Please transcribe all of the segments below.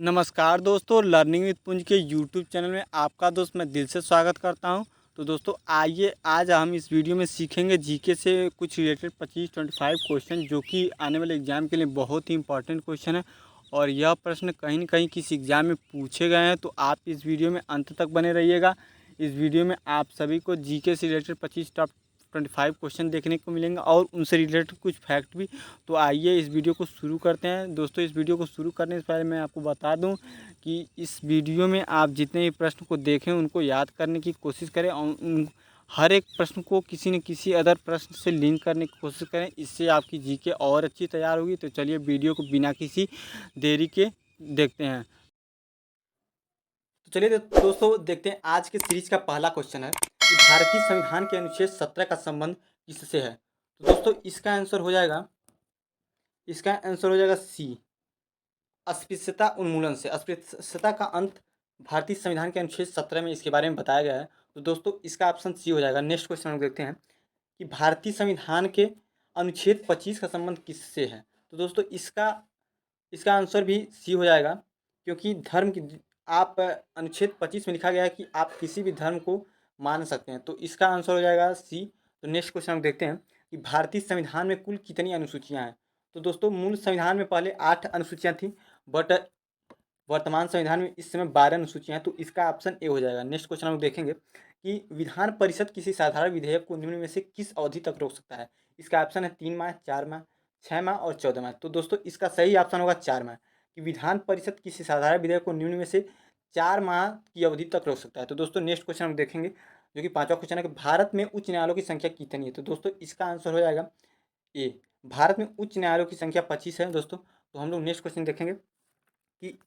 नमस्कार दोस्तों, learning with पुंज के यूट्यूब चैनल में आपका दोस्त मैं दिल से स्वागत करता हूं। तो दोस्तों आइए आज हम इस वीडियो में सीखेंगे जीके से कुछ रिलेटेड 25-25 क्वेश्चन जो कि आने वाले एग्ज़ाम के लिए बहुत ही इंपॉर्टेंट क्वेश्चन है। और यह प्रश्न कहीं न कहीं किसी एग्ज़ाम में पूछे गए हैं, तो आप इस वीडियो में अंत तक बने रहिएगा। इस वीडियो में आप सभी को जीके से रिलेटेड 25 क्वेश्चन देखने को मिलेंगे और उनसे रिलेटेड कुछ फैक्ट भी। तो आइए इस वीडियो को शुरू करते हैं। दोस्तों इस वीडियो को शुरू करने से पहले मैं आपको बता दूं कि इस वीडियो में आप जितने भी प्रश्न को देखें उनको याद करने की कोशिश करें और हर एक प्रश्न को किसी न किसी अदर प्रश्न से लिंक करने की कोशिश करें। इससे आपकी जीके और अच्छी तैयार होगी। तो चलिए वीडियो को बिना किसी देरी के देखते हैं। तो चलिए दोस्तों देखते हैं आज के सीरीज का पहला क्वेश्चन है कि भारतीय संविधान के अनुच्छेद 17 का संबंध किससे है। तो दोस्तों इसका आंसर हो जाएगा सी, अस्पृश्यता उन्मूलन से। अस्पृश्यता का अंत भारतीय संविधान के अनुच्छेद 17 में इसके बारे में बताया गया है। तो दोस्तों इसका ऑप्शन सी हो जाएगा। नेक्स्ट क्वेश्चन हम देखते हैं कि भारतीय संविधान के अनुच्छेद 25 का संबंध किससे है। तो दोस्तों इसका इसका आंसर भी सी हो जाएगा, क्योंकि धर्म की आप अनुच्छेद 25 में लिखा गया है कि आप किसी भी धर्म को मान सकते हैं। तो इसका आंसर हो जाएगा सी। तो नेक्स्ट क्वेश्चन हम देखते हैं कि भारतीय संविधान में कुल कितनी अनुसूचियां हैं। तो दोस्तों मूल संविधान में पहले 8 अनुसूचियां थी, बट वर्तमान संविधान में इस समय 12 अनुसूचियां हैं। तो इसका ऑप्शन ए हो जाएगा। नेक्स्ट क्वेश्चन हम देखेंगे कि विधान परिषद किसी साधारण विधेयक को निम्न में से किस अवधि तक रोक सकता है। इसका ऑप्शन है 3 माह, 4 माह, 6 माह और 14 माह। तो दोस्तों इसका सही ऑप्शन होगा 4 माह, कि विधान परिषद किसी साधारण विधेयक को निम्न में से 4 माह की अवधि तक रोक सकता है। तो दोस्तों नेक्स्ट क्वेश्चन हम देखेंगे जो कि पांचवा क्वेश्चन है कि भारत में उच्च न्यायालयों की संख्या कितनी है। तो दोस्तों इसका आंसर हो जाएगा ए, भारत में उच्च न्यायालयों की संख्या 25 है दोस्तों। तो हम लोग नेक्स्ट क्वेश्चन देखेंगे कि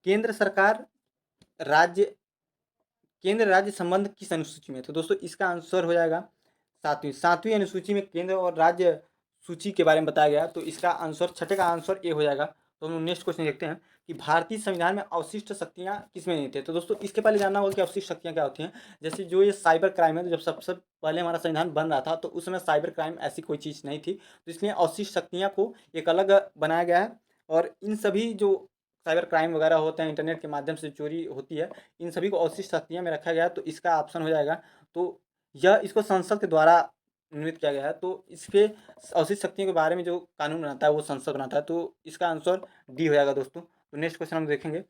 केंद्र सरकार राज्य केंद्र राज्य संबंध किस अनुसूची में है। तो दोस्तों इसका आंसर हो जाएगा सातवीं अनुसूची में केंद्र और राज्य सूची के बारे में बताया गया। तो इसका आंसर छठे का आंसर ए हो जाएगा। तो हम नेक्स्ट क्वेश्चन देखते हैं कि भारतीय संविधान में अवशिष्ट शक्तियां किसमें नहीं थे। तो दोस्तों इसके पहले जानना होगा कि अवशिष्ट शक्तियां क्या होती हैं। जैसे जो ये साइबर क्राइम है, तो जब सबसे पहले हमारा संविधान बन रहा था तो उस समय साइबर क्राइम ऐसी कोई चीज़ नहीं थी, तो इसलिए अवशिष्ट शक्तियां को एक अलग बनाया गया है। और इन सभी जो साइबर क्राइम वगैरह होते हैं, इंटरनेट के माध्यम से चोरी होती है, इन सभी को अवशिष्ट शक्तियाँ में रखा गया है। तो इसका ऑप्शन हो जाएगा। तो यह इसको संसद के द्वारा निर्मित किया गया है। तो इसके अवशिष्ट शक्तियों के बारे में जो कानून बनाता है वो संसद बनाता है। तो इसका आंसर डी हो जाएगा दोस्तों। तो नेक्स्ट क्वेश्चन हम देखेंगे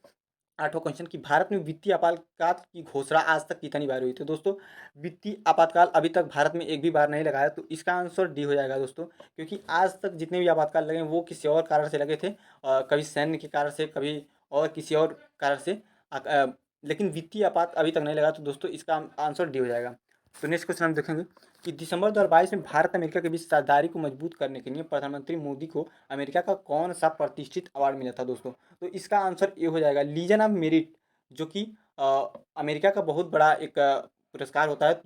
आठवां क्वेश्चन कि भारत में वित्तीय आपातकाल की घोषणा आज तक कितनी बार हुई। तो दोस्तों वित्तीय आपातकाल अभी तक भारत में एक भी बार नहीं लगा है। तो इसका आंसर डी हो जाएगा दोस्तों, क्योंकि आज तक जितने भी आपातकाल लगे वो किसी और कारण से लगे थे, कभी सैन्य के कारण से, कभी और किसी और कारण से, लेकिन वित्तीय आपात अभी तक नहीं लगा। तो दोस्तों इसका आंसर डी हो जाएगा। तो नेक्स्ट क्वेश्चन हम देखेंगे कि दिसंबर 2022 में भारत अमेरिका के बीच साझेदारी को मजबूत करने के लिए प्रधानमंत्री मोदी को अमेरिका का कौन सा प्रतिष्ठित अवार्ड मिला था दोस्तों। तो इसका आंसर ए हो जाएगा, लीजन ऑफ मेरिट, जो कि अमेरिका का बहुत बड़ा एक पुरस्कार होता है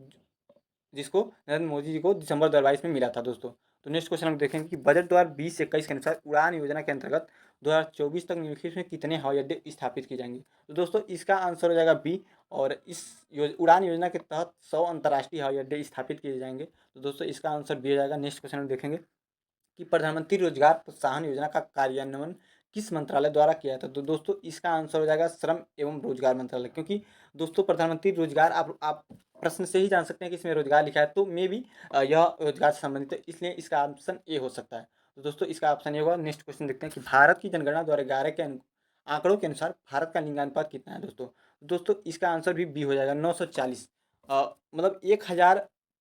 जिसको नरेंद्र मोदी जी को दिसंबर 2022 में मिला था दोस्तों। तो नेक्स्ट क्वेश्चन हम देखेंगे कि बजट 2020-21 के अनुसार उड़ान योजना के अंतर्गत 2024 तक निम्नलिखित में कितने हवाई अड्डे स्थापित किए जाएंगे। तो दोस्तों इसका आंसर हो जाएगा बी, और इस उड़ान योजना के तहत 100 अंतर्राष्ट्रीय हवाई अड्डे स्थापित किए जाएंगे। तो दोस्तों इसका आंसर बी हो जाएगा। नेक्स्ट क्वेश्चन हम देखेंगे कि प्रधानमंत्री रोजगार प्रोत्साहन योजना का कार्यान्वयन किस मंत्रालय द्वारा किया था। तो दोस्तों इसका आंसर हो जाएगा श्रम एवं रोजगार मंत्रालय, क्योंकि दोस्तों प्रधानमंत्री रोजगार आप प्रश्न से ही जान सकते हैं कि इसमें रोजगार लिखा है, तो मे भी यह रोजगार से संबंधित है, इसलिए इसका ऑप्शन ए हो सकता है। तो दोस्तों इसका ऑप्शन ए होगा। नेक्स्ट क्वेश्चन देखते हैं कि भारत की जनगणना 2011 के आंकड़ों के अनुसार भारत का लिंगानुपात कितना है दोस्तों। दोस्तों इसका आंसर भी बी हो जाएगा, 940। मतलब 1000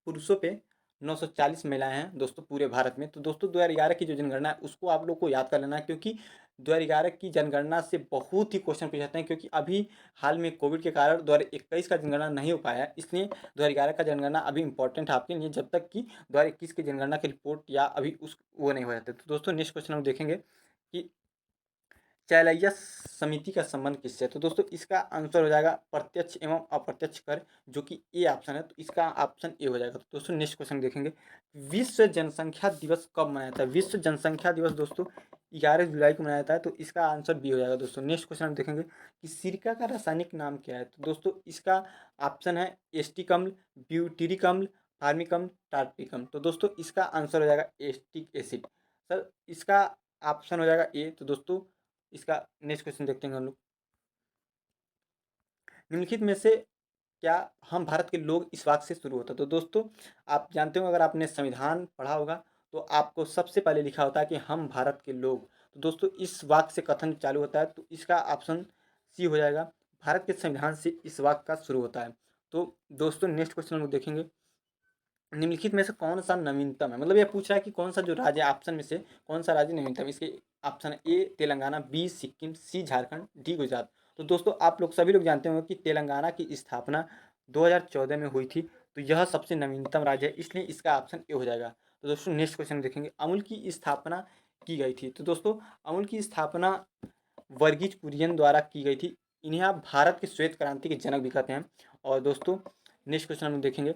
पुरुषों पे 940 महिलाएं हैं दोस्तों पूरे भारत में। तो दोस्तों 2011 की जो जनगणना है उसको आप लोग को याद कर लेना है, क्योंकि 2011 की जनगणना से बहुत ही क्वेश्चन पूछे जाते हैं, क्योंकि अभी हाल में कोविड के कारण 2021 का जनगणना नहीं हो पाया है, इसलिए 2011 का जनगणना अभी इंपॉर्टेंट है आपके लिए, जब तक कि 2021 की जनगणना की रिपोर्ट या अभी उस वो नहीं हो जाते। तो दोस्तों नेक्स्ट क्वेश्चन हम देखेंगे कि चैलैया समिति का संबंध किससे है। तो दोस्तों इसका आंसर हो जाएगा प्रत्यक्ष एवं अप्रत्यक्ष कर, जो कि ए ऑप्शन है। तो इसका ऑप्शन ए हो जाएगा। तो दोस्तों नेक्स्ट क्वेश्चन देखेंगे विश्व जनसंख्या दिवस कब मनाया जाता है। विश्व जनसंख्या दिवस दोस्तों 11 जुलाई को मनाया जाता है। तो इसका आंसर बी हो जाएगा दोस्तों। नेक्स्ट क्वेश्चन हम देखेंगे कि सिरका का रासायनिक नाम क्या है। तो दोस्तों इसका ऑप्शन है एस्टिक अम्ल, ब्यूटेरिक अम्ल, फार्मिक अम्ल, टार्टरिक अम्ल। तो दोस्तों इसका आंसर हो जाएगा एस्टिक एसिड। सर इसका ऑप्शन हो जाएगा ए। तो दोस्तों इसका नेक्स्ट क्वेश्चन देखते हैं हम लोग निम्नलिखित में से क्या हम भारत के लोग इस वाक्य से शुरू होता है। तो दोस्तों आप जानते हो, अगर आपने संविधान पढ़ा होगा तो आपको सबसे पहले लिखा होता है कि हम भारत के लोग। तो दोस्तों इस वाक्य से कथन चालू होता है, तो इसका ऑप्शन सी हो जाएगा। भारत के संविधान से इस वाक्य का शुरू होता है। तो दोस्तों नेक्स्ट क्वेश्चन हम लोग देखेंगे, निम्नलिखित में से कौन सा नवीनतम है। मतलब ये पूछ रहा है कि कौन सा जो राज्य ऑप्शन में से कौन सा राज्य नवीनतम। इसके ऑप्शन है ए तेलंगाना, बी सिक्किम, सी झारखंड, डी गुजरात। तो दोस्तों आप लोग सभी लोग जानते होंगे कि तेलंगाना की स्थापना 2014 में हुई थी, तो यह सबसे नवीनतम राज्य है, इसलिए इसका ऑप्शन ए हो जाएगा। तो दोस्तों नेक्स्ट क्वेश्चन देखेंगे, अमूल की स्थापना की गई थी। तो दोस्तों अमूल की स्थापना वर्गीज कुरियन द्वारा की गई थी। इन्हें आप भारत के श्वेत क्रांति के जनक भी कहते हैं। और दोस्तों नेक्स्ट क्वेश्चन हम लोग देखेंगे,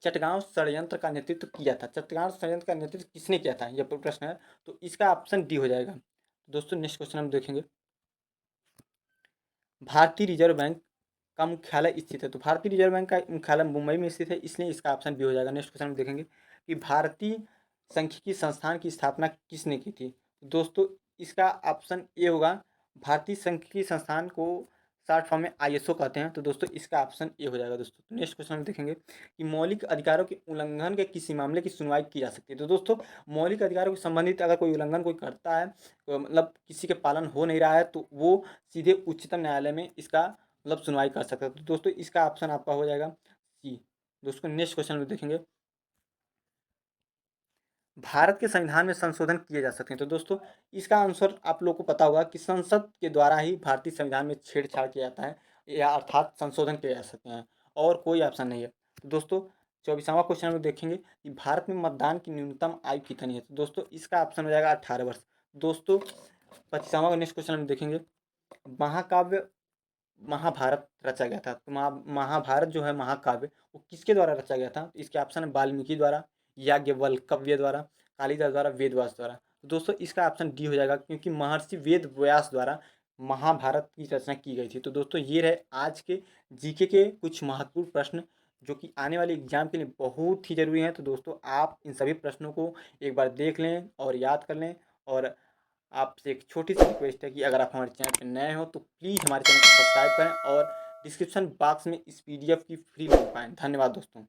चटगांव षड्यंत्र का नेतृत्व किया था। चटगांव षड्यंत्र का नेतृत्व किसने किया था, यह प्रश्न है। तो इसका ऑप्शन डी हो जाएगा। दोस्तों नेक्स्ट क्वेश्चन हम देखेंगे, भारतीय रिजर्व बैंक का मुख्यालय स्थित है। तो भारतीय रिजर्व बैंक का मुख्यालय मुंबई में स्थित है, इसलिए इसका ऑप्शन बी हो जाएगा। नेक्स्ट क्वेश्चन हम देखेंगे कि भारतीय सांख्यिकी संस्थान की स्थापना किसने की थी। तो दोस्तों इसका ऑप्शन ए होगा। भारतीय सांख्यिकी संस्थान को शॉर्ट फॉर्म में आईएसओ कहते हैं। तो दोस्तों इसका ऑप्शन ए हो जाएगा। दोस्तों नेक्स्ट क्वेश्चन हम देखेंगे कि मौलिक अधिकारों के उल्लंघन के किसी मामले की सुनवाई की जा सकती है। तो दोस्तों मौलिक अधिकारों से संबंधित अगर कोई उल्लंघन कोई करता है, मतलब किसी के पालन हो नहीं रहा है, तो वो सीधे उच्चतम न्यायालय में इसका मतलब सुनवाई कर सकता है। तो दोस्तों इसका ऑप्शन आपका हो जाएगा सी। दोस्तों नेक्स्ट क्वेश्चन में देखेंगे, भारत के संविधान में संशोधन किए जा सकते हैं। तो दोस्तों इसका आंसर आप लोग को पता होगा कि संसद के द्वारा ही भारतीय संविधान में छेड़छाड़ किया जाता है, या अर्थात संशोधन किए जा सकते हैं, और कोई ऑप्शन नहीं है। तो दोस्तों 24वां क्वेश्चन हम लोग देखेंगे कि भारत में मतदान की न्यूनतम आयु कितनी है। तो दोस्तों इसका ऑप्शन हो जाएगा 18 वर्ष। दोस्तों 25वां नेक्स्ट क्वेश्चन हम देखेंगे, महाकाव्य महाभारत रचा गया था। तो महाभारत जो है महाकाव्य, वो किसके द्वारा रचा गया था। तो इसके ऑप्शन है वाल्मीकि द्वारा, याज्ञवल्क्य द्वारा, कालिदास द्वारा, वेद व्यास द्वारा। तो दोस्तों इसका ऑप्शन डी हो जाएगा, क्योंकि महर्षि वेद व्यास द्वारा महाभारत की रचना की गई थी। तो दोस्तों ये रहे आज के जीके के कुछ महत्वपूर्ण प्रश्न, जो कि आने वाले एग्जाम के लिए बहुत ही जरूरी हैं। तो दोस्तों आप इन सभी प्रश्नों को एक बार देख लें और याद कर लें। और आपसे एक छोटी सी रिक्वेस्ट है कि अगर आप हमारे चैनल पर नए हो तो प्लीज़ हमारे चैनल को सब्सक्राइब करें और डिस्क्रिप्शन बॉक्स में इस पीडीएफ की फ्री लिंक पाएँ। धन्यवाद दोस्तों।